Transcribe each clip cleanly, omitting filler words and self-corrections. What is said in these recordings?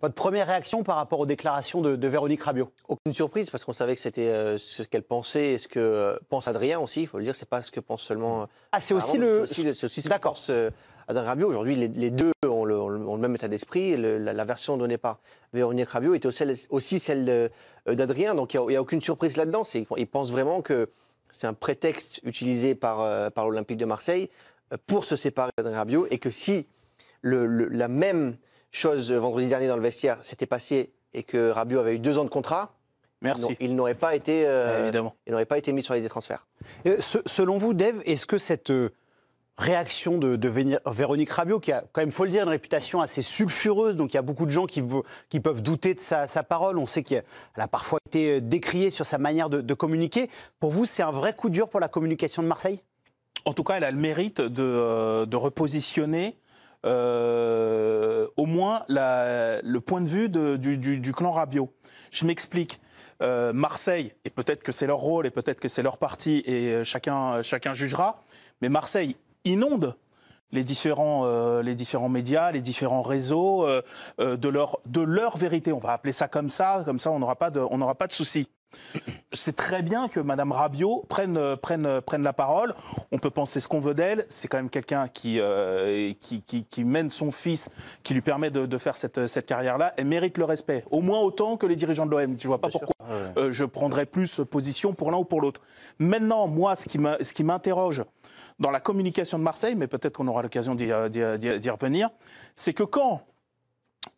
Votre première réaction par rapport aux déclarations de Véronique Rabiot? Aucune surprise, parce qu'on savait que c'était ce qu'elle pensait et ce que pense Adrien aussi, il faut le dire, c'est pas ce que pense seulement... Ah, c'est aussi c'est aussi ce que pense Adrien Rabiot. Aujourd'hui, les deux ont le même état d'esprit. La version donnée par Véronique Rabiot était aussi celle d'Adrien, donc il n'y a aucune surprise là-dedans. Ils pensent vraiment que c'est un prétexte utilisé par l'Olympique de Marseille pour se séparer d'Adrien Rabiot, et que si la même chose vendredi dernier dans le vestiaire s'était passée et que Rabiot avait eu 2 ans de contrat, il n'aurait pas été mis sur les des transferts. Selon vous, Dave, est-ce que cette réaction de Véronique Rabiot, qui a quand même, il faut le dire, une réputation assez sulfureuse, donc il y a beaucoup de gens qui peuvent douter de sa parole, on sait qu'elle a parfois été décriée sur sa manière de communiquer, pour vous, c'est un vrai coup dur pour la communication de Marseille? En tout cas, elle a le mérite de repositionner au moins le point de vue du clan Rabiot. Je m'explique. Marseille, et peut-être que c'est leur rôle, et peut-être que c'est leur parti, et chacun jugera, mais Marseille inonde les différents médias, les différents réseaux de leur vérité. On va appeler ça comme ça on n'aura pas de soucis. C'est très bien que Mme Rabiot prenne la parole. On peut penser ce qu'on veut d'elle. C'est quand même quelqu'un qui mène son fils, qui lui permet de faire cette carrière-là. Elle mérite le respect, au moins autant que les dirigeants de l'OM. Je ne vois pas pourquoi je prendrais plus position pour l'un ou pour l'autre. Maintenant, moi, ce qui m'interroge dans la communication de Marseille, mais peut-être qu'on aura l'occasion d'y revenir, c'est que quand,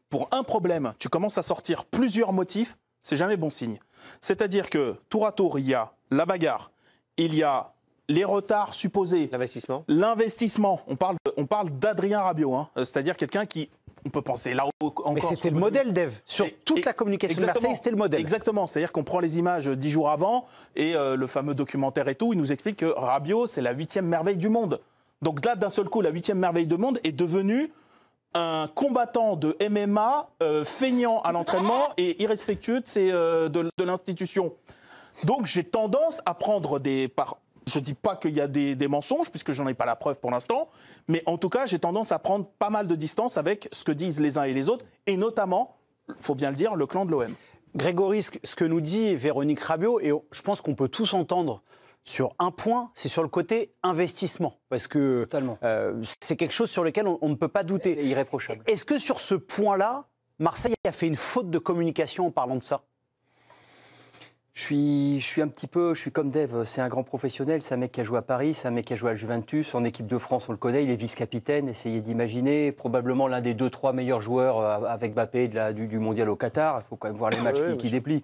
pour un problème, tu commences à sortir plusieurs motifs, c'est jamais bon signe. C'est-à-dire que, tour à tour, il y a la bagarre, il y a les retards supposés. L'investissement. On parle d'Adrien Rabiot, hein. C'est-à-dire quelqu'un qui, on peut penser là encore... Mais c'était le modèle, Dave. Sur toute la communication de Marseille, c'était le modèle. Exactement. C'est-à-dire qu'on prend les images 10 jours avant, et le fameux documentaire et tout, il nous explique que Rabiot, c'est la 8e merveille du monde. Donc là, d'un seul coup, la 8e merveille du monde est devenue un combattant de MMA feignant à l'entraînement et irrespectueux de l'institution. Donc j'ai tendance à prendre je ne dis pas qu'il y a des mensonges, puisque je n'en ai pas la preuve pour l'instant, mais en tout cas, j'ai tendance à prendre pas mal de distance avec ce que disent les uns et les autres, et notamment, il faut bien le dire, le clan de l'OM. Grégory, ce que nous dit Véronique Rabiot, et je pense qu'on peut tous entendre sur un point, c'est sur le côté investissement. Parce que c'est quelque chose sur lequel on ne peut pas douter. Irréprochable. Est-ce que sur ce point-là, Marseille a fait une faute de communication en parlant de ça ? Je suis comme Dave, c'est un grand professionnel, c'est un mec qui a joué à Paris, c'est un mec qui a joué à Juventus, en équipe de France on le connaît, il est vice-capitaine, essayez d'imaginer, probablement l'un des 2-3 meilleurs joueurs avec Mbappé du mondial au Qatar, il faut quand même voir les matchs qui déplie.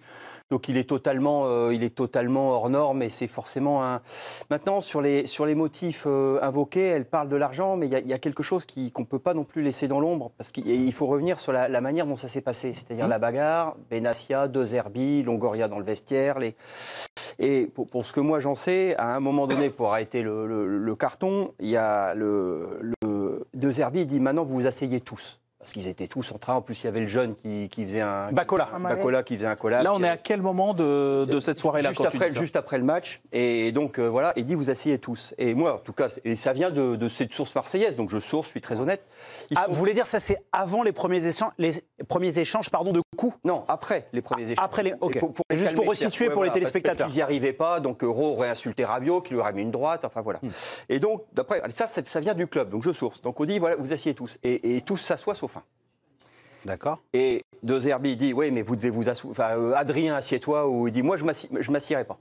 Donc il est totalement hors norme, et c'est forcément un... Maintenant sur les motifs invoqués, elle parle de l'argent, mais il y a quelque chose qu'on ne peut pas non plus laisser dans l'ombre, parce qu'il faut revenir sur la manière dont ça s'est passé, c'est-à-dire la bagarre, Benassia, De Zerbi, Longoria dans le vestiaire. Et pour ce que moi j'en sais, à un moment donné, pour arrêter le carton, il y a De Zerbi, il dit maintenant vous vous asseyez tous. Parce qu'ils étaient tous en train. En plus, il y avait le jeune qui faisait un... Bacola qui faisait un collab. Là, on est à quel moment de cette soirée-là juste après le match. Et donc, voilà, il dit, vous asseyez tous. Et moi, en tout cas, ça vient de cette source marseillaise. Donc, je suis très honnête. Vous voulez dire ça, c'est avant les premiers échanges de coups ? Non, après les premiers échanges. Après juste pour resituer pour les téléspectateurs. Parce qu'ils n'y arrivaient pas. Donc, Euro aurait insulté Rabiot, qui lui aurait mis une droite. Enfin, voilà. Et donc, d'après, ça vient du club. Donc, je source. Donc, on dit, voilà, vous asseyez tous. Et tous s'assoient sauf un. D'accord. Et De Zerbi dit, oui, mais vous devez vous asseoir. Enfin, Adrien, assieds-toi. Ou il dit, moi, je ne m'assierai pas.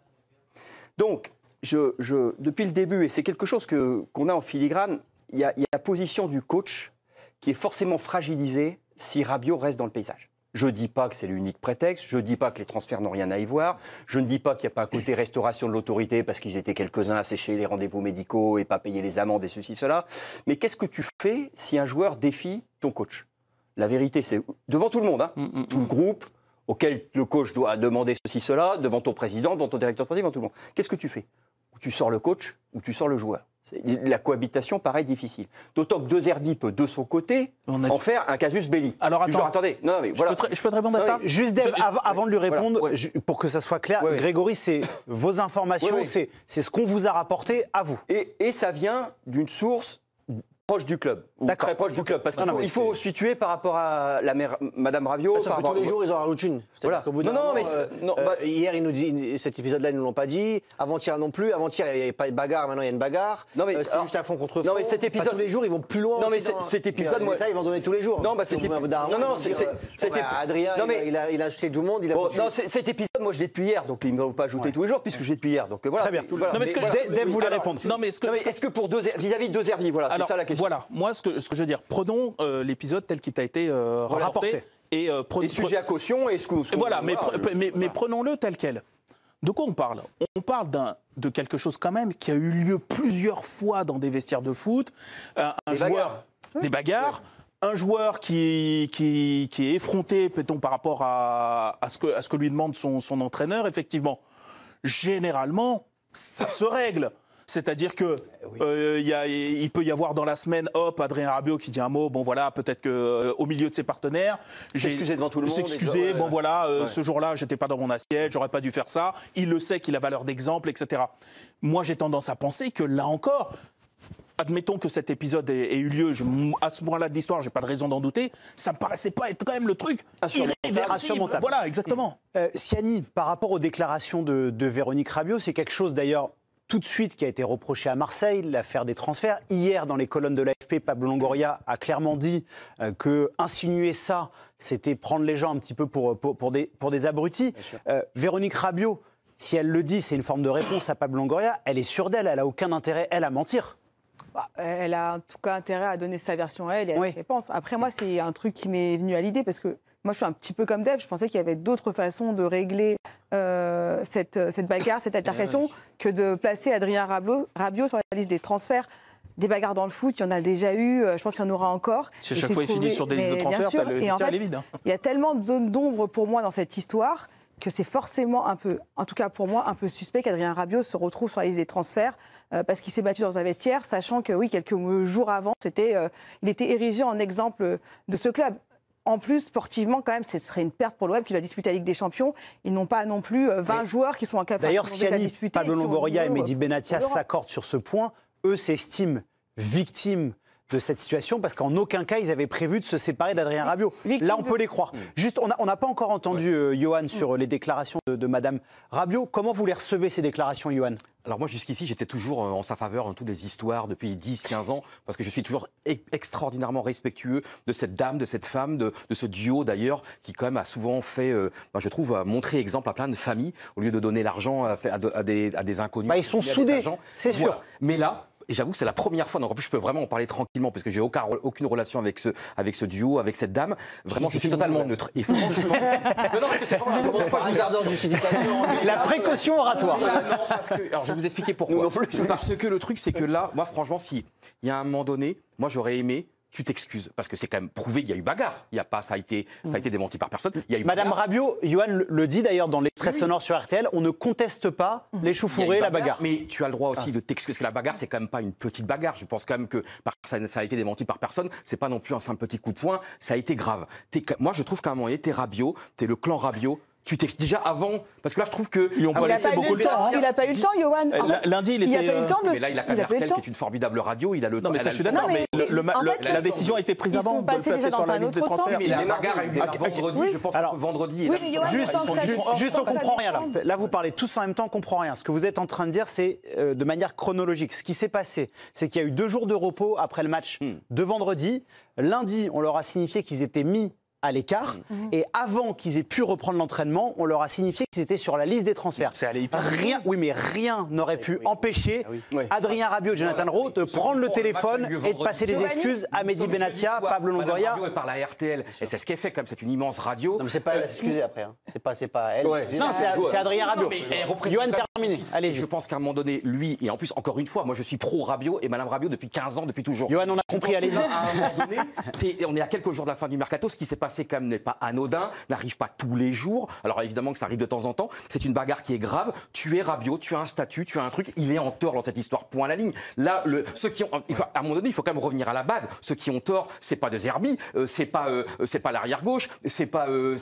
Donc, depuis le début, et c'est quelque chose qu'on a en filigrane, il y a la position du coach qui est forcément fragilisée si Rabiot reste dans le paysage. Je ne dis pas que c'est l'unique prétexte, je ne dis pas que les transferts n'ont rien à y voir, je ne dis pas qu'il n'y a pas un côté restauration de l'autorité parce qu'ils étaient quelques-uns à sécher les rendez-vous médicaux et pas payer les amendes et ceci, cela. Mais qu'est-ce que tu fais si un joueur défie ton coach ? La vérité, c'est devant tout le monde, tout le groupe auquel le coach doit demander ceci, cela, devant ton président, devant ton directeur sportif, devant tout le monde. Qu'est-ce que tu fais ? Ou tu sors le coach, ou tu sors le joueur. La cohabitation paraît difficile. D'autant que De Zerbi peut, de son côté, en faire un casus belli. Alors attendez, non, mais voilà. Je peux te répondre à ça ? Juste Dave, avant de lui répondre, pour que ça soit clair, Grégory, c'est vos informations, c'est ce qu'on vous a rapporté à vous. Et ça vient d'une source proche du club. très proche du club. Parce qu'il faut situer par rapport à la mère, Madame Rabiot. Tous les jours, ils en rajoutent une. Voilà. Hier, ils nous disent, cet épisode-là, ils ne nous l'ont pas dit. Avant-hier non plus. Avant-hier, il n'y avait pas de bagarre. Maintenant, il y a une bagarre. C'est juste un fond contre fond. Non, mais cet épisode, tous les jours, ils vont plus loin. Non, mais cet épisode, moi, ils vont donner tous les jours. Non, Adrien, il a acheté tout le monde. Cet épisode, moi, je l'ai depuis hier. Donc, ils ne vont pas ajouter tous les jours puisque je l'ai depuis hier. Donc voilà. Très bien. Dave voulait répondre. Non, mais est-ce que pour vis-à-vis de deux Herbiers, voilà, c'est ça la question. Voilà, moi, ce que je veux dire, prenons l'épisode tel qu'il t'a été rapporté. Et sujet à caution et ce que voilà, mais prenons-le tel quel. De quoi on parle? On parle de quelque chose quand même qui a eu lieu plusieurs fois dans des vestiaires de foot. Des bagarres. Un joueur qui est effronté, peut-on, par rapport à ce que lui demande son entraîneur, effectivement. Généralement, ça se règle. C'est-à-dire que il peut y avoir dans la semaine, Adrien Rabiot qui dit un mot, bon voilà, peut-être qu'au milieu de ses partenaires, s'excuser devant tout le monde. S'excuser, bon voilà, ce jour-là, j'étais pas dans mon assiette, j'aurais pas dû faire ça. Il le sait qu'il a valeur d'exemple, etc. Moi, j'ai tendance à penser que là encore, admettons que cet épisode ait eu lieu, à ce moment-là de l'histoire, j'ai pas de raison d'en douter, ça me paraissait pas être quand même le truc irréversible. Voilà, exactement. Siani, par rapport aux déclarations de Véronique Rabiot, c'est quelque chose d'ailleurs tout de suite qui a été reproché à Marseille, l'affaire des transferts. Hier, dans les colonnes de l'AFP, Pablo Longoria a clairement dit que insinuer ça, c'était prendre les gens un petit peu pour des abrutis. Véronique Rabiot, si elle le dit, c'est une forme de réponse à Pablo Longoria, elle est sûre d'elle, elle n'a aucun intérêt, elle, à mentir. Elle a en tout cas intérêt à donner sa version à elle et à ce qu'elle pense. Après, moi, c'est un truc qui m'est venu à l'idée parce que moi, je suis un petit peu comme Dave. Je pensais qu'il y avait d'autres façons de régler cette bagarre, cette altercation, que de placer Adrien Rabiot sur la liste des transferts. Des bagarres dans le foot, il y en a déjà eu, je pense qu'il y en aura encore. Si à chaque fois il finit sur des listes de transferts, le vestiaire est vide. Il y a tellement de zones d'ombre pour moi dans cette histoire que c'est forcément un peu, en tout cas pour moi, un peu suspect qu'Adrien Rabiot se retrouve sur la liste des transferts parce qu'il s'est battu dans un vestiaire, sachant que, oui, quelques jours avant, il était érigé en exemple de ce club. En plus, sportivement, quand même, ce serait une perte pour l'OM qui va disputer la Ligue des Champions. Ils n'ont pas non plus 20 joueurs qui sont en capacité de disputer. D'ailleurs, Siani, Pablo Longoria et Mehdi Benatia s'accordent sur ce point. Eux s'estiment victimes de cette situation parce qu'en aucun cas ils avaient prévu de se séparer d'Adrien Rabiot. Là, on peut les croire. Juste, on n'a pas encore entendu Johan sur les déclarations de Madame Rabiot. Comment vous les recevez, ces déclarations, Johan? Alors moi, jusqu'ici, j'étais toujours en sa faveur dans toutes les histoires depuis 10-15 ans, parce que je suis toujours extraordinairement respectueux de cette dame, de cette femme, de ce duo d'ailleurs, qui quand même a souvent fait, je trouve, montré exemple à plein de familles, au lieu de donner l'argent à des inconnus. Ils sont soudés, c'est sûr. Voilà. Mais là, et j'avoue que c'est la première fois, donc en plus je peux vraiment en parler tranquillement parce que j'ai aucune relation avec ce duo, avec cette dame. Vraiment, je suis totalement neutre. Et franchement, la précaution oratoire. Alors je vais vous expliquer pourquoi. Parce que le truc, c'est que là, moi franchement, s'il y a un moment donné, moi j'aurais aimé. Tu t'excuses, parce que c'est quand même prouvé qu'il y a eu bagarre. Il y a pas, ça a été démenti par personne. Il y a eu Madame Rabiot, Johan le dit d'ailleurs dans l'extrait sonore sur RTL, on ne conteste pas l'échauffourée, la bagarre. Mais tu as le droit aussi de t'excuser, parce que la bagarre, c'est quand même pas une petite bagarre. Je pense quand même que ça a été démenti par personne. C'est pas non plus un simple petit coup de poing. Ça a été grave. Moi, je trouve qu'à un moment donné, t'es Rabiot, t'es le clan Rabiot. Tu t'excuses déjà avant, parce que là je trouve que ils ont pas laissé beaucoup de temps. Il n'a pas eu le temps, Johan. Lundi, il était. Mais là, il a quand même RTL, qui est une formidable radio. Il a le temps. Non, mais ça, je suis d'accord. Mais la décision a été prise avant de le placer sur la liste des transferts. Mais la bagarre a eu des vendredi. Je pense que vendredi. Juste, on comprend rien là. Là, vous parlez tous en même temps, on comprend rien. Ce que vous êtes en train de dire, c'est de manière chronologique. Ce qui s'est passé, c'est qu'il y a eu 2 jours de repos après le match de vendredi. Lundi, on leur a signifié qu'ils étaient mis à l'écart. Et avant qu'ils aient pu reprendre l'entraînement, on leur a signifié qu'ils étaient sur la liste des transferts. C'est allé hyper rien n'aurait pu empêcher Adrien Rabiot et Jonathan Rowe de prendre le téléphone et de passer des excuses à Mehdi Benatia, Pablo Longoria. Rabiot est par la RTL. Et c'est ce qu'elle fait, comme c'est une immense radio. Non, mais c'est pas elle à s'excuser après. C'est pas elle. Non, c'est Adrien Rabiot. Johan, terminé. Allez-y. Je pense qu'à un moment donné, lui, et en plus, encore une fois, moi je suis pro Rabiot et Madame Rabiot depuis 15 ans, depuis toujours. Johan, on a compris, allez-y. À un moment donné, on est à quelques jours de la fin du mercato, ce qui s'est passé passé quand même n'est pas anodin, n'arrive pas tous les jours. Alors évidemment que ça arrive de temps en temps. C'est une bagarre qui est grave. Tu es Rabiot, tu as un statut, tu as un truc. Il est en tort dans cette histoire. Point à la ligne. Là, à un moment donné, il faut quand même revenir à la base. Ceux qui ont tort, c'est pas De Zerbi, c'est pas l'arrière gauche, c'est pas le.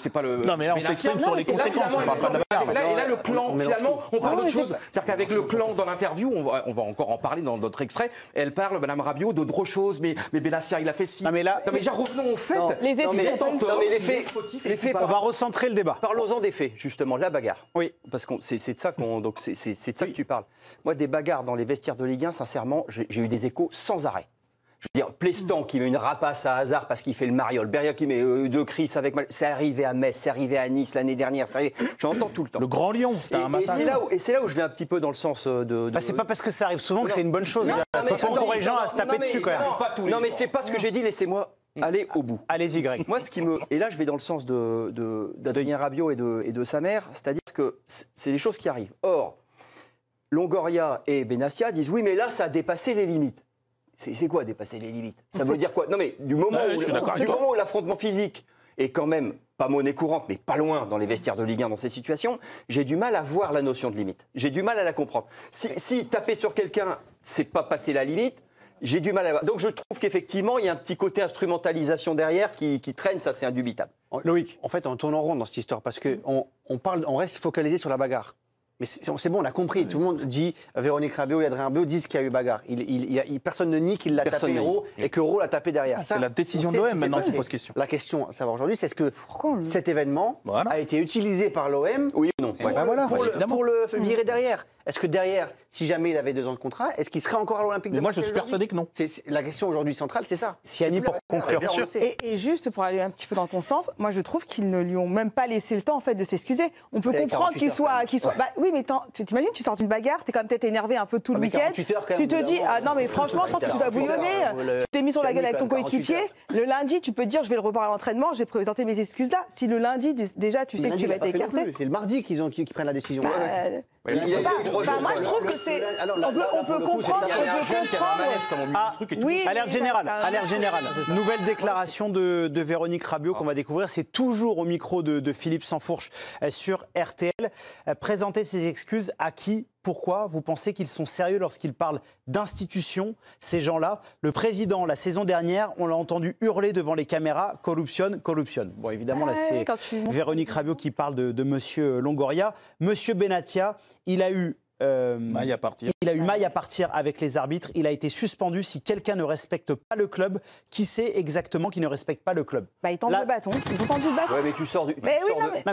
Non, mais là, on s'exprime sur les conséquences. On parle pas de la bagarre. Et là, le clan, finalement, on parle d'autre chose. C'est-à-dire qu'avec le clan, dans l'interview, on va encore en parler dans notre extrait. Elle parle, Madame Rabiot, d'autres choses. Mais Benassia, il a fait ci. Non, mais là, déjà revenons aux faits. Les faits, on va recentrer le débat. Parlons-en des faits, justement, la bagarre. Oui. Parce que c'est de ça que tu parles. Moi, des bagarres dans les vestiaires de Ligue 1, sincèrement, j'ai eu des échos sans arrêt. Je veux dire, Plestan qui met une rapace à Hazard parce qu'il fait le mariole, Beria qui met deux Chris avec... C'est arrivé à Metz, c'est arrivé à Nice l'année dernière, j'entends tout le temps. Le Grand Lyon, c'était un massacre. Et c'est là où je vais un petit peu dans le sens de... C'est pas parce que ça arrive souvent que c'est une bonne chose. Il faut encourager les gens à se taper dessus quand même. Non, mais c'est pas ce que j'ai dit, laissez-moi aller au bout. Allez-y, Greg. Moi, et là, je vais dans le sens d'Adrien Rabiot et de sa mère, c'est-à-dire que c'est des choses qui arrivent. Or, Longoria et Benassia disent oui, mais là, ça a dépassé les limites. C'est quoi dépasser les limites? Ça veut dire quoi? Non, mais du moment où l'affrontement physique est quand même pas monnaie courante, mais pas loin dans les vestiaires de Ligue 1 dans ces situations, j'ai du mal à voir la notion de limite. J'ai du mal à la comprendre. Si taper sur quelqu'un, c'est pas passer la limite, j'ai du mal à voir. Donc je trouve qu'effectivement, il y a un petit côté instrumentalisation derrière qui traîne, ça c'est indubitable. Loïc, en fait, on tourne en rond dans cette histoire parce qu'on reste focalisé sur la bagarre. Mais c'est bon, on a compris. Tout le monde dit, Véronique Rabiot et Adrien Rabiot disent qu'il y a eu bagarre. Personne ne nie qu'il l'a tapé Hérault et que Hérault l'a tapé derrière. C'est la décision de l'OM maintenant qui pose question. La question à savoir aujourd'hui, c'est est-ce que cet événement a été utilisé par l'OM oui ou non pour le virer derrière? Est-ce que derrière, si jamais il avait 2 ans de contrat, est-ce qu'il serait encore à l'Olympique de Marseille? Moi, je suis persuadé que non. La question aujourd'hui centrale, c'est ça. Siani, pour conclure. Bien sûr. Et juste pour aller un petit peu dans ton sens, moi je trouve qu'ils ne lui ont même pas laissé le temps en fait de s'excuser. On peut comprendre qu'il soit, Bah, oui, mais tu t'imagines, tu sors d'une bagarre, t'es quand même peut-être énervé un peu tout le week-end. Tu te dis, ah non mais franchement, je pense que tu dois bouillonner. Tu t'es mis sur la gueule avec ton coéquipier. Le lundi, tu peux te dire, je vais le revoir à l'entraînement, je vais présenter mes excuses là. Si le lundi déjà, tu sais que tu vas être écarté. C'est le mardi qu'ils prennent la décision. Moi je trouve que c'est. On peut comprendre. Oui, alerte générale. Nouvelle déclaration de Véronique Rabiot qu'on va découvrir. C'est toujours au micro de Philippe Sansfourche sur RTL. Présenter ses excuses à qui? Pourquoi vous pensez qu'ils sont sérieux lorsqu'ils parlent d'institutions, ces gens-là? Le président, la saison dernière, on l'a entendu hurler devant les caméras « corruption, corruption ». Bon, évidemment, là, c'est Véronique Rabiot qui parle de Monsieur Longoria. Monsieur Benassia, il a eu... maille à partir. Il a eu maille à partir avec les arbitres. Il a été suspendu. Si quelqu'un ne respecte pas le club, qui sait exactement qui ne respecte pas le club? Ils tendent le bâton. Ils ont tendu le bâton. Ouais, mais tu sors du. Mais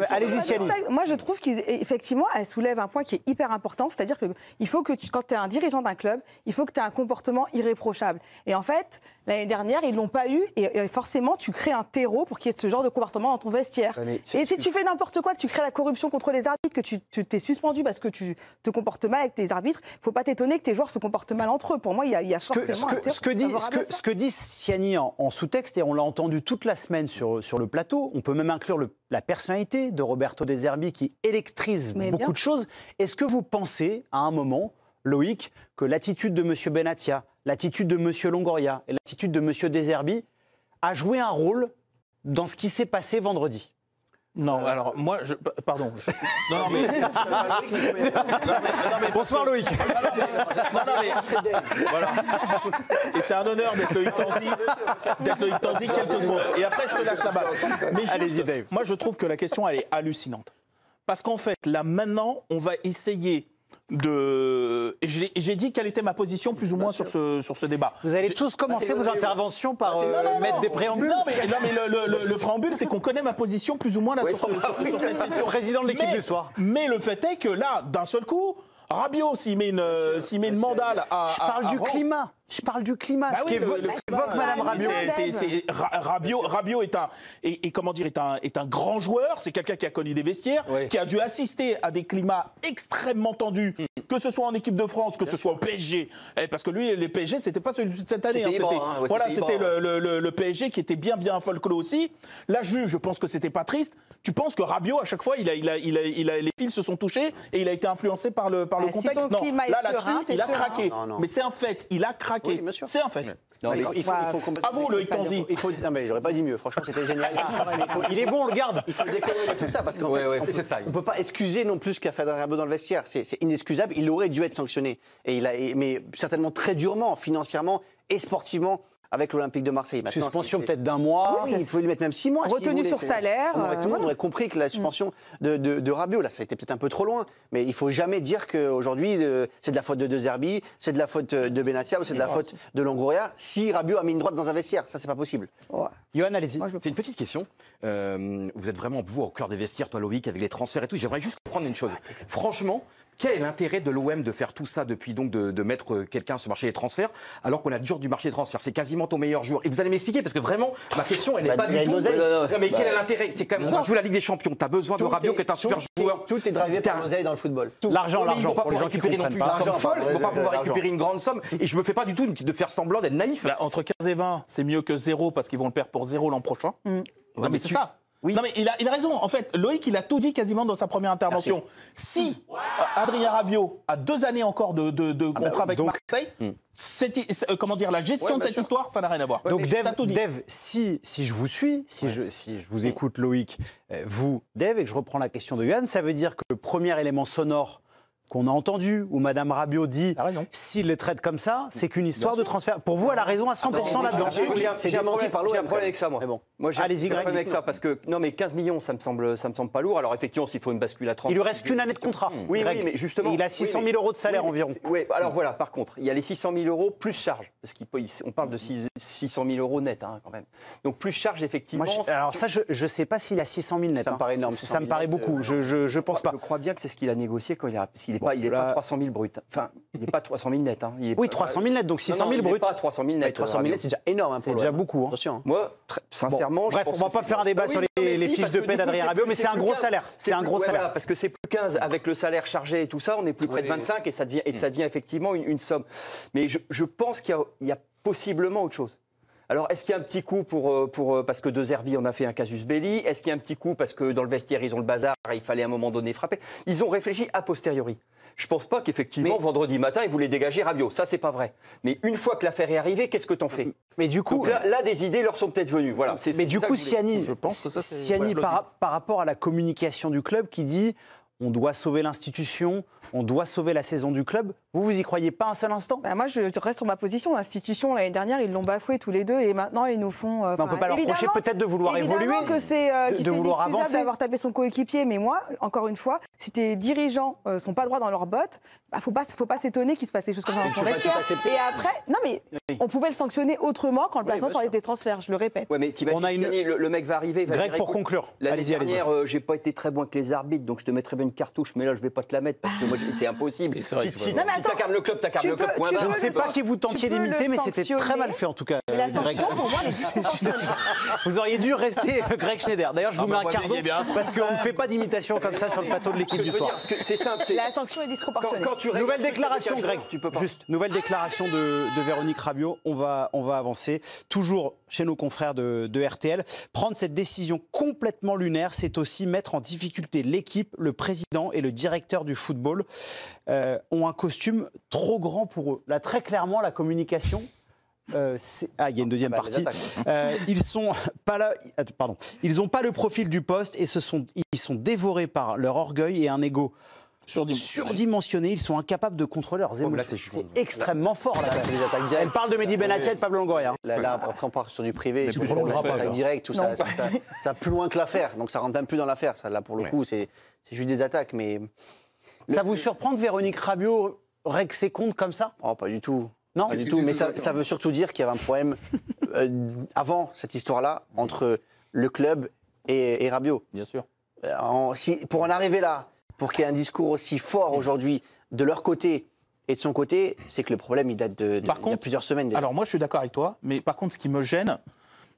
allez-y, Siani. Moi, je trouve qu'effectivement, elle soulève un point qui est hyper important. C'est-à-dire qu'il faut que, quand tu es un dirigeant d'un club, il faut que tu aies un comportement irréprochable. Et en fait, l'année dernière, ils ne l'ont pas eu. Et forcément, tu crées un terreau pour qu'il y ait ce genre de comportement dans ton vestiaire. Et si tu fais n'importe quoi, que tu crées la corruption contre les arbitres, que tu t'es suspendu parce que tu te comportes mal avec tes arbitres, il ne faut pas t'étonner que tes joueurs se comportent mal entre eux. Pour moi, il y a forcément un terreau. Ce que dit Siani en sous-texte, et on l'a entendu toute la semaine sur le plateau, on peut même inclure la personnalité de Roberto De Zerbi qui électrise beaucoup de choses. Est-ce que vous pensez, à un moment, Loïc, que l'attitude de M. Benassia, l'attitude de M. Longoria et l'attitude de M. De Zerbi a joué un rôle dans ce qui s'est passé vendredi? Non, alors moi, pardon. Non, mais bonsoir Loïc. Voilà. Et c'est un honneur d'être Loïc Tanzi quelques secondes. Et après, je te lâche la balle. Mais allez-y, Dave. Moi, je trouve que la question, elle est hallucinante. Parce qu'en fait, là, maintenant, on va essayer de... Et j'ai dit quelle était ma position plus ou moins sur ce débat. Vous allez tous commencer vos interventions par mettre des préambules. Non, mais le préambule, c'est qu'on connaît ma position plus ou moins là sur cette question. Président de l'équipe du soir. Mais le fait est que là, d'un seul coup, Rabiot, s'il met une mandale à... Je parle du climat. Je parle du climat, ce qu'évoque Madame Rabiot. Rabiot est un grand joueur, c'est quelqu'un qui a connu des vestiaires, qui a dû assister à des climats extrêmement tendus, que ce soit en équipe de France, que ce soit au PSG. Parce que lui, les PSG, c'était pas celui de cette année. C'était le PSG qui était bien folklore aussi. La Juve, je pense que c'était pas triste. Tu penses que Rabiot, à chaque fois, les fils se sont touchés et il a été influencé par le contexte? Non, là-dessus, il a craqué. Mais c'est un fait, il a craqué. Oui, bien sûr. C'est un fait. Non, mais il faut À vous, Loïc Tanzi. Non, mais j'aurais pas dit mieux. Franchement, c'était génial. Il est bon, on le garde. Il faut décorer de tout ça parce qu'en fait, c'est ça. on peut pas excuser non plus ce qu'a fait Adrien Rabiot dans le vestiaire. C'est inexcusable. Il aurait dû être sanctionné. Mais certainement très durement, financièrement et sportivement. Avec l'Olympique de Marseille. Maintenant, Suspension peut-être d'un mois. Oui, il faut lui mettre même 6 mois. Retenu sur salaire. Tout le monde aurait compris que la suspension de Rabiot, là, ça a été peut-être un peu trop loin. Mais il ne faut jamais dire qu'aujourd'hui, c'est de la faute de De Zerbi, c'est de la faute de Benatia ou c'est de la faute de Longoria. Si Rabiot a mis une droite dans un vestiaire, ça, c'est pas possible. Ouais. Johan, allez-y. C'est une petite question. Vous êtes vraiment, vous, au cœur des vestiaires, toi, Loïc, avec les transferts et tout. J'aimerais juste comprendre une chose. Franchement, quel est l'intérêt de l'OM de faire tout ça depuis donc de mettre quelqu'un sur le marché des transferts alors qu'on a toujours du marché des transferts? C'est quasiment ton meilleur joueur. Et vous allez m'expliquer parce que vraiment, ma question, elle n'est pas du tout. Non, mais quel est l'intérêt? C'est quand même, on joue la Ligue des Champions. Tu as besoin de Rabiot qui est un super joueur. Tout est drivé par l'oseille dans le football. L'argent, Ils vont pas pour les pouvoir gens qui récupérer non plus comprennent une pas. somme folle. Ils vont pas pouvoir L'argent. récupérer une grande somme. Et je me fais pas du tout de faire semblant d'être naïf. Là, entre 15 et 20, c'est mieux que 0 parce qu'ils vont le perdre pour 0 l'an prochain. Non, mais c'est ça. Oui. Non, mais il a raison. En fait, Loïc, il a tout dit quasiment dans sa première intervention. Si Adrien Rabiot a 2 années encore de contrat avec Marseille, comment dire, la gestion de cette histoire, ça n'a rien à voir. Donc, T'as tout dit. Dave, si je vous suis, si je vous écoute, Loïc, vous, Dave, et que je reprends la question de Johan, ça veut dire que le premier élément sonore qu'on a entendu, où Madame Rabiot dit s'il le traite comme ça, c'est qu'une histoire de transfert. Pour vous, elle a raison à 100% là-dedans. C'est démenti par l'OM. J'ai un problème avec ça, moi. Mais bon. Moi, j'ai Allez-y, un Greg. problème avec ça parce que non, mais 15 millions, ça me semble pas lourd. Alors effectivement, s'il faut une bascule à 30. Il lui reste qu'une année de contrat. Oui, Greg. oui, mais justement. Et il a 600 000 euros de salaire environ. Oui, alors voilà, par contre, il y a les 600 000 euros plus charge. Parce qu'on parle de 600 000 euros net, quand même. Donc plus charge, effectivement. Alors ça, je ne sais pas s'il a 600 000 net. Ça me paraît énorme. Ça me paraît beaucoup. Je pense pas. Je crois bien que c'est ce qu'il a négocié quand il a. Parce qu'il n'est pas 300 000 brut. Enfin, il n'est pas 300 000 net. Oui, 300 000 net, donc 600 000 Il n'est brut. pas 300 000 net. 300 000 net, c'est déjà énorme. C'est déjà beaucoup. Attention. Moi, sincèrement, je Bref, pense on va pas faire un débat sur les fiches de paie d'Adrien Rabiot, mais c'est un gros salaire. C'est un gros salaire. Parce que c'est plus 15 avec le salaire chargé et tout ça, on est plus près de 25 et ça devient effectivement une somme. Mais je pense qu'il y a possiblement autre chose. Alors, est-ce qu'il y a un petit coup parce que De Zerbi en a fait un casus belli? Est-ce qu'il y a un petit coup parce que dans le vestiaire, ils ont le bazar et il fallait à un moment donné frapper? Ils ont réfléchi a posteriori. Je pense pas qu'effectivement, vendredi matin, ils voulaient dégager Rabiot. Ça, c'est pas vrai. Mais une fois que l'affaire est arrivée, qu'est-ce que t'en fais? Mais du coup, donc là, des idées leur sont peut-être venues. Voilà. Mais du coup, Siani, Je pense que ça, c'est Siani, par rapport à la communication du club qui dit on doit sauver l'institution, on doit sauver la saison du club, vous y croyez pas un seul instant? Bah, moi, je reste sur ma position. L'institution, l'année dernière, ils l'ont bafoué tous les deux et maintenant, ils nous font. On ne peut pas leur reprocher peut-être de vouloir évoluer, évidemment que c'est de vouloir avancer. d'avoir tapé son coéquipier. Mais moi, encore une fois, si tes dirigeants sont pas droits dans leurs bottes, bah, faut pas s'étonner qu'il se passe des choses comme ça dans ton vestiaire. Et après, non mais on pouvait le sanctionner autrement quand le placement sur les transferts. Je le répète. Ouais, mais t'imagines, le mec va arriver. Greg, pour conclure. L'année dernière, j'ai pas été très bon avec les arbitres, donc je te mettrais bien une cartouche, mais là, je vais pas te la mettre parce que moi, c'est impossible. Si t'incarnes le club, t'incarnes le club. Point barre. Je ne sais pas qui vous tentiez d'imiter, mais c'était très mal fait en tout cas. La Greg. sanction, pour moi, elle est Vous auriez dû rester Greg Schneider. D'ailleurs, je vous mets un carton parce qu'on ne fait pas d'imitation comme ça sur le plateau de l'équipe du soir. C'est simple. La sanction est disproportionnée. Nouvelle déclaration, Greg. Tu peux pas. Juste, nouvelle déclaration de Véronique Rabiot. On va avancer. Toujours chez nos confrères de RTL. Prendre cette décision complètement lunaire, c'est aussi mettre en difficulté l'équipe, le président et le directeur du football ont un costume trop grand pour eux. Là, très clairement, la communication. Il y a une deuxième partie. Ils sont pas là. Pardon. Ils n'ont pas le profil du poste et ils sont dévorés par leur orgueil et un ego surdimensionné. Ils sont incapables de contrôler leurs émotions. C'est extrêmement fort. Là, C'est des attaques directes. Elle parle de Mehdi Benatia et de Pablo Longoria. Là, après, on part sur du privé, sur des attaques directes, tout ça. Ça va plus loin que l'affaire. Donc, ça rentre même plus dans l'affaire. Ça, là, pour le coup, c'est juste des attaques. Mais ça vous surprend que Véronique Rabiot règle ses comptes comme ça? oh, pas du tout. Non, Pas du tout. Mais ça veut surtout dire qu'il y avait un problème avant cette histoire-là entre le club et Rabiot. Bien sûr. Pour en arriver là, pour qu'il y ait un discours aussi fort aujourd'hui de leur côté et de son côté, c'est que le problème, il date il y a plusieurs semaines déjà. Alors moi, je suis d'accord avec toi, mais par contre, ce qui me gêne,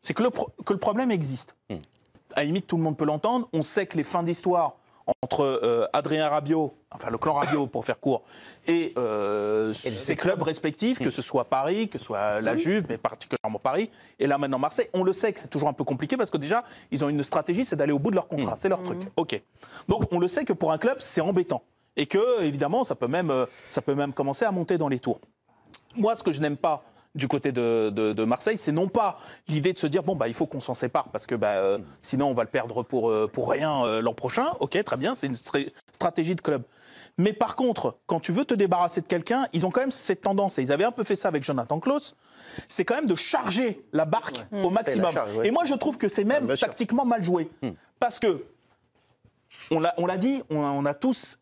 c'est que le problème existe. À la limite, tout le monde peut l'entendre. On sait que les fins d'histoire entre Adrien Rabiot, enfin le clan Rabiot pour faire court, et ses clubs respectifs, que ce soit Paris, que ce soit la Juve, mais particulièrement Paris, et là maintenant Marseille, on le sait que c'est toujours un peu compliqué parce que déjà, ils ont une stratégie, c'est d'aller au bout de leur contrat, c'est leur truc. Ok. Donc on le sait que pour un club, c'est embêtant. Et que, évidemment, ça peut même commencer à monter dans les tours. Moi, ce que je n'aime pas du côté de Marseille, c'est non pas l'idée de se dire, il faut qu'on s'en sépare parce que sinon on va le perdre pour rien l'an prochain. Ok, très bien, c'est une stratégie de club. Mais par contre, quand tu veux te débarrasser de quelqu'un, ils ont quand même cette tendance, et ils avaient un peu fait ça avec Jonathan Klaus, c'est quand même de charger la barque au maximum. Et moi, je trouve que c'est même tactiquement mal joué. Parce que, on l'a dit, on a tous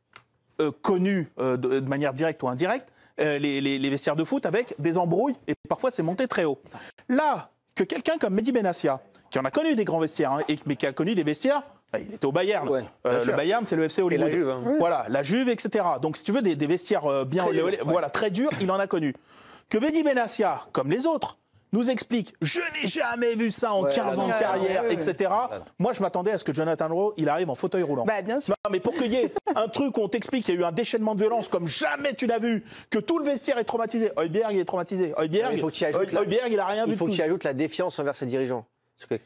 connu de manière directe ou indirecte les vestiaires de foot avec des embrouilles, et parfois c'est monté très haut. Là, que quelqu'un comme Mehdi Benassia, qui en a connu des grands vestiaires, mais qui a connu des vestiaires... Il était au Bayern. Le Bayern, c'est le FC Hollywood. Et la Juve. Voilà, la Juve, etc. Donc, si tu veux, des vestiaires bien très durs, il en a connu. Que Mehdi Benassia, comme les autres, nous explique « Je n'ai jamais vu ça en 15 ans de carrière, etc. » Moi, je m'attendais à ce que Jonathan Rowe, il arrive en fauteuil roulant. Bien sûr. Non, mais pour qu'il y ait un truc où on t'explique qu'il y a eu un déchaînement de violence comme jamais tu l'as vu, que tout le vestiaire est traumatisé. Højbjerg, il est traumatisé. Højbjerg, il a rien vu. Il faut que tu ajoutes la défiance envers ses dirigeants.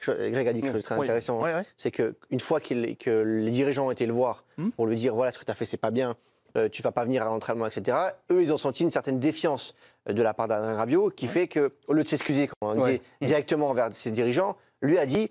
Greg a dit quelque chose de très intéressant. C'est qu'une fois que les dirigeants ont été le voir pour lui dire voilà, ce que tu as fait, c'est pas bien, tu vas pas venir à l'entraînement, etc., eux, ils ont senti une certaine défiance de la part d'Adrien Rabiot qui fait qu'au lieu de s'excuser directement envers ses dirigeants, lui a dit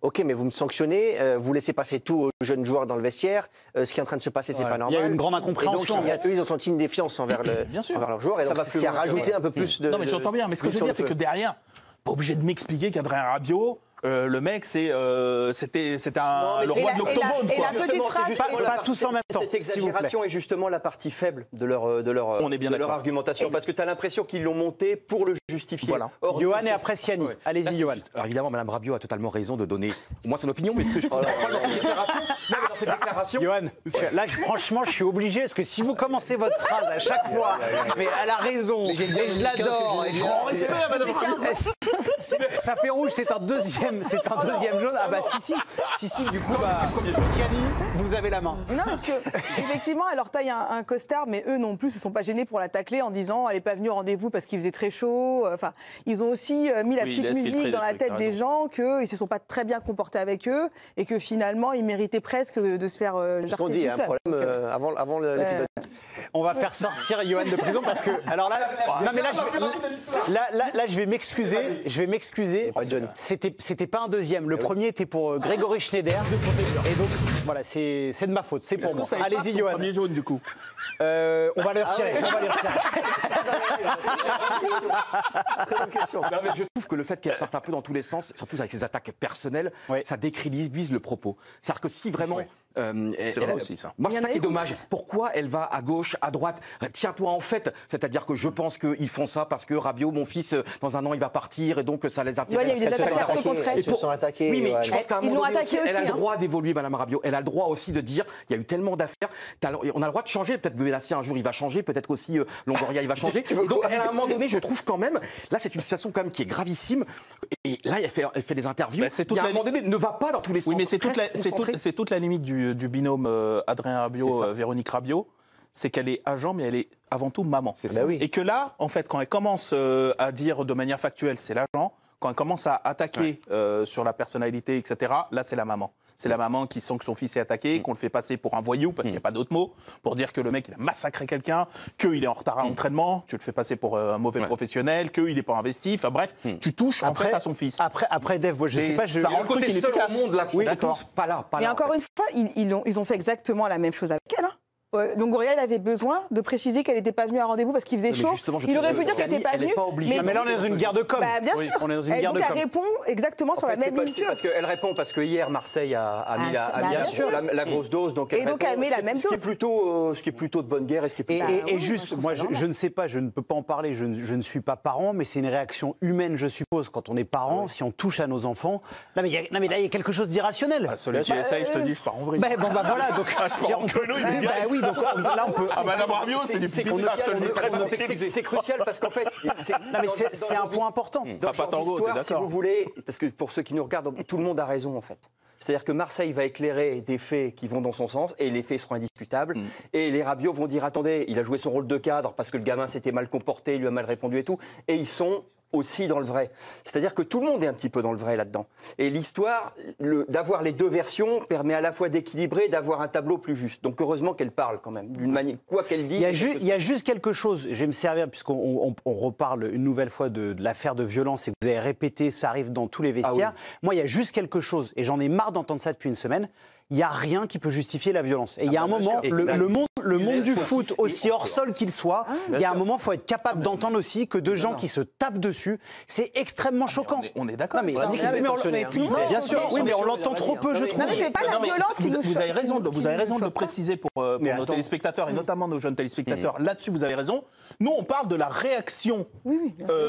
ok, mais vous me sanctionnez, vous laissez passer tous aux jeunes joueurs dans le vestiaire, ce qui est en train de se passer, c'est pas normal. Il y a une grande incompréhension. Et donc, eux, ils ont senti une défiance envers leurs joueurs, et donc c'est ce qui a rajouté un peu plus de. Non, mais j'entends bien, mais ce que je veux dire, c'est que derrière, pas obligé de m'expliquer qu'Adrien Rabiot, le mec, c'était le roi de l'octogone. Et la petite phrase, pas tous en même temps. Cette exagération est justement la partie faible de leur argumentation, parce que tu as l'impression qu'ils l'ont monté pour le justifier. Voilà. Johan et après Siani. Allez-y, Johan. Alors évidemment, Mme Rabiot a totalement raison de donner au moins son opinion, mais ce que je comprends pas dans cette déclaration... Johan, là, franchement, je suis obligé, parce que si vous commencez votre phrase à chaque fois, mais elle a raison, et je l'adore, et je rends respect à Mme Rabiot. Ça fait rouge, c'est un deuxième jaune. Ah bah si, du coup, Siani, vous avez la main. Non, parce que effectivement, elle leur taille un costard, mais eux non plus se sont pas gênés pour la tacler en disant elle n'est pas venue au rendez-vous parce qu'il faisait très chaud. Enfin, ils ont aussi mis la petite musique dans la tête des gens qu'ils se sont pas très bien comportés avec eux et que finalement ils méritaient presque de se faire. Ce qu'on dit, il y a un problème avant l'épisode. On va faire sortir Johan de prison parce que alors là, non mais là je vais m'excuser. C'était pas un deuxième. Le premier était pour Grégory Schneider. Et donc voilà, c'est de ma faute. C'est pour moi. Allez-y, Johan. Premier jaune du coup. On va le retirer. Très bonne question. Non, mais je trouve que le fait qu'elle parte un peu dans tous les sens, surtout avec les attaques personnelles, ça décrédibilise le propos. C'est-à-dire que si vraiment... c'est vrai aussi, ça. Moi, c'est ça qui est dommage. Pourquoi elle va à gauche, à droite? Tiens-toi en fait. C'est-à-dire que je pense qu'ils font ça parce que Rabiot, mon fils, dans un an, il va partir et donc ça les intéresse. Il y a eu des attaques contre elle. Ils se sont attaqués. Oui, mais je pense qu'à un moment donné aussi, elle a le hein. droit d'évoluer, Mme Rabiot. Elle a le droit aussi de dire il y a eu tellement d'affaires. On a le droit de changer. Peut-être Benassia, un jour, il va changer. Peut-être aussi Longoria, il va changer. Donc, à un moment donné, je trouve quand même, là, c'est une situation quand même qui est gravissime. Et là, elle fait des interviews. Et à un moment donné, ne va pas dans tous les sens. Oui, mais c'est toute la limite du binôme Adrien Rabiot, Véronique Rabiot. C'est qu'elle est agent, mais elle est avant tout maman. Et que là, en fait, quand elle commence à dire de manière factuelle, c'est l'agent, quand elle commence à attaquer sur la personnalité, etc., là, c'est la maman. C'est la maman qui sent que son fils est attaqué, qu'on le fait passer pour un voyou, parce qu'il n'y a pas d'autre mot, pour dire que le mec, il a massacré quelqu'un, qu'il est en retard à l'entraînement, tu le fais passer pour un mauvais professionnel, qu'il n'est pas investi. Enfin bref, tu touches en fait à son fils. Après Dave, moi, je sais pas... Ça rend le côté seul au monde, là, tous, pas là. Mais encore une fois, ils ont fait exactement la même chose avec elle. Longoria, il avait besoin de préciser qu'elle n'était pas venue à rendez-vous parce qu'il faisait chaud. Il aurait pu dire qu'elle n'était pas venue. Mais là, on est dans une guerre de com. Bien sûr. On est dans une guerre donc de com. elle répond exactement sur la même ligne. Elle répond parce que hier, Marseille a mis la grosse dose. Donc elle met la même dose. Ce qui est plutôt de bonne guerre. Et juste, moi, je ne sais pas, je ne peux pas en parler, je ne suis pas parent, mais c'est une réaction humaine, je suppose, quand on est parent, si on touche à nos enfants. Non, mais là, il y a quelque chose d'irrationnel. Celui qui essaye, je te dis, je pars en vrille. Voilà, donc... Oui, donc là, on peut... Madame Rabiot, c'est du petit c'est crucial parce qu'en fait, c'est un point important. Dans l'histoire, si vous voulez, parce que pour ceux qui nous regardent, tout le monde a raison en fait. C'est-à-dire que Marseille va éclairer des faits qui vont dans son sens et les faits seront indiscutables. Et les Rabiot vont dire attendez, il a joué son rôle de cadre parce que le gamin s'était mal comporté, il lui a mal répondu et tout. Et ils sont aussi dans le vrai. C'est-à-dire que tout le monde est un petit peu dans le vrai là-dedans. Et l'histoire, d'avoir les deux versions permet à la fois d'équilibrer, d'avoir un tableau plus juste. Donc heureusement qu'elle parle quand même, d'une manière, quoi qu'elle dise. Il y a juste quelque chose, je vais me servir, puisqu'on reparle une nouvelle fois de l'affaire de violence et que vous avez répété, ça arrive dans tous les vestiaires. oui. Moi, il y a juste quelque chose, et j'en ai marre d'entendre ça depuis une semaine, il n'y a rien qui peut justifier la violence. Et il y a un moment, le monde du foot, aussi hors sol qu'il soit, il y a un moment, il faut être capable d'entendre aussi que deux gens qui se tapent dessus, c'est extrêmement choquant. On est d'accord. On a dit qu'il devait fonctionner. Bien sûr, oui, mais on l'entend trop peu, je trouve. Non, mais c'est pas la violence qui nous Vous avez raison, vous avez raison de le préciser pour nos attends. téléspectateurs et notamment nos jeunes téléspectateurs. Là-dessus, vous avez raison. Nous, on parle de la réaction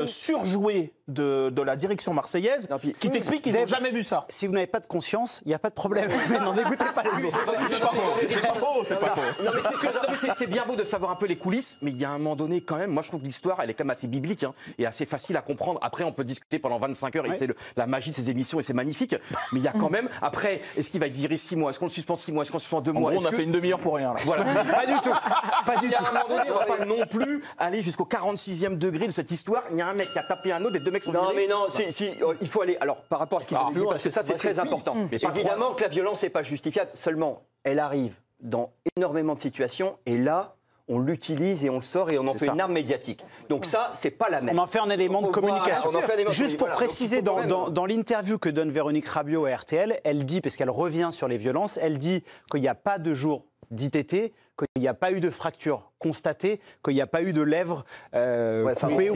surjouée de la direction marseillaise qui t'explique qu'ils n'ont jamais vu ça. Si vous n'avez pas de conscience, il n'y a pas de problème. Mais n'en dégoûtez pas les autres. C'est pas faux, c'est pas faux. Non, mais c'est bien beau de savoir un peu les coulisses, mais il y a un moment donné quand même, moi je trouve que l'histoire elle est quand même assez biblique et assez facile à comprendre. Après on peut discuter pendant 25 heures et c'est la magie de ces émissions et c'est magnifique, mais il y a quand même, après, est-ce qu'il va être viré 6 mois, est-ce qu'on le suspend 6 mois, est-ce qu'on le suspend 2 mois? En gros, on a fait une demi-heure pour rien là. Voilà, Pas du tout. Pas du il y a tout. un moment donné, on va pas non plus aller jusqu'au 46e degré de cette histoire. Il y a un mec qui a tapé un autre, et 2 mecs sont Non, virés. mais non, il faut aller. Alors, par rapport à ce qu'il dit, parce que ça, c'est très important. Mais pas Évidemment que la violence n'est pas justifiable. Seulement, elle arrive dans énormément de situations, et là, on l'utilise et on le sort et on en fait une arme médiatique. Donc ça, c'est pas la même. On en fait un élément de communication. Voilà, on en fait un élément Juste pour voilà, préciser, donc il faut quand même- dans l'interview que donne Véronique Rabiot à RTL, elle dit, parce qu'elle revient sur les violences, elle dit qu'il n'y a pas de jour d'ITT, qu'il n'y a pas eu de fracture constatée, qu'il n'y a pas eu de lèvres coupées.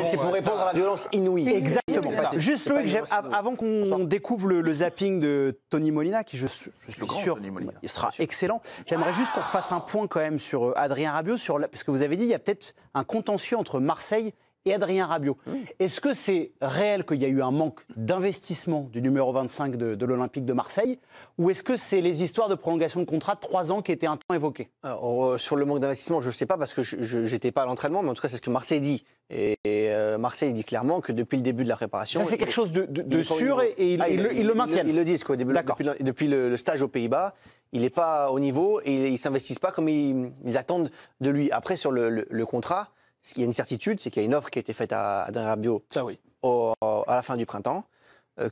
C'est pour répondre à la violence inouïe. Exactement. C'est pas- Juste c'est pas Loïc, une violence inouïe. avant qu'on découvre le zapping de Tony Molina, qui je suis grand sûr Tony Molina. il sera excellent, j'aimerais juste qu'on refasse un point quand même sur Adrien Rabiot, parce que vous avez dit il y a peut-être un contentieux entre Marseille et Adrien Rabiot. Est-ce que c'est réel qu'il y a eu un manque d'investissement du numéro 25 de l'Olympique de Marseille, ou est-ce que c'est les histoires de prolongation de contrat de 3 ans qui étaient un temps évoquées? Alors, sur le manque d'investissement, je ne sais pas parce que je n'étais pas à l'entraînement, mais en tout cas, c'est ce que Marseille dit. Et Marseille dit clairement que depuis le début de la préparation. Ça, c'est quelque chose de il est pas au sûr niveau. et ils le maintiennent. Ils le disent, quoi. Depuis le stage aux Pays-Bas, il n'est pas au niveau et ils ne s'investissent pas comme ils attendent de lui. Après, sur le contrat, il y a une certitude, c'est qu'il y a une offre qui a été faite à Adrien Rabiot Ça oui. à la fin du printemps,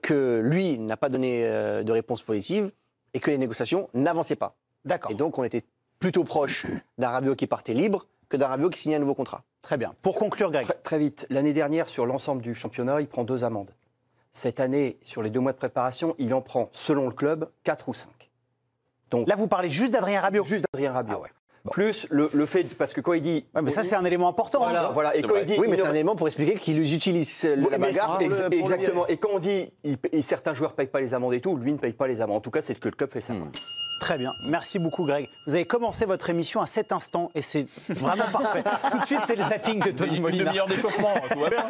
que lui n'a pas donné de réponse positive et que les négociations n'avançaient pas. D'accord. Et donc, on était plutôt proche d'un Rabiot qui partait libre que d'un Rabiot qui signait un nouveau contrat. Très bien. Pour conclure, Greg. Très vite, l'année dernière, sur l'ensemble du championnat, il prend 2 amendes. Cette année, sur les 2 mois de préparation, il en prend, selon le club, 4 ou 5. Donc, Là, vous parlez juste d'Adrien Rabiot. juste d'Adrien Rabiot. Plus le fait, parce que quand il dit... Ouais, mais ça, c'est un élément important. Voilà, et quand il dit... Oui, mais il c'est ne- un élément pour expliquer qu'ils utilisent Oui, la mais bagarre. exactement. Et quand on dit certains joueurs ne payent pas les amendes et tout, lui ne paye pas les amendes. En tout cas, c'est que le club fait ça. Très bien. Merci beaucoup, Greg. Vous avez commencé votre émission à cet instant et c'est vraiment parfait. Tout de suite, c'est le zapping de Tony Une Molina. demi-heure d'échauffement, tout va bien.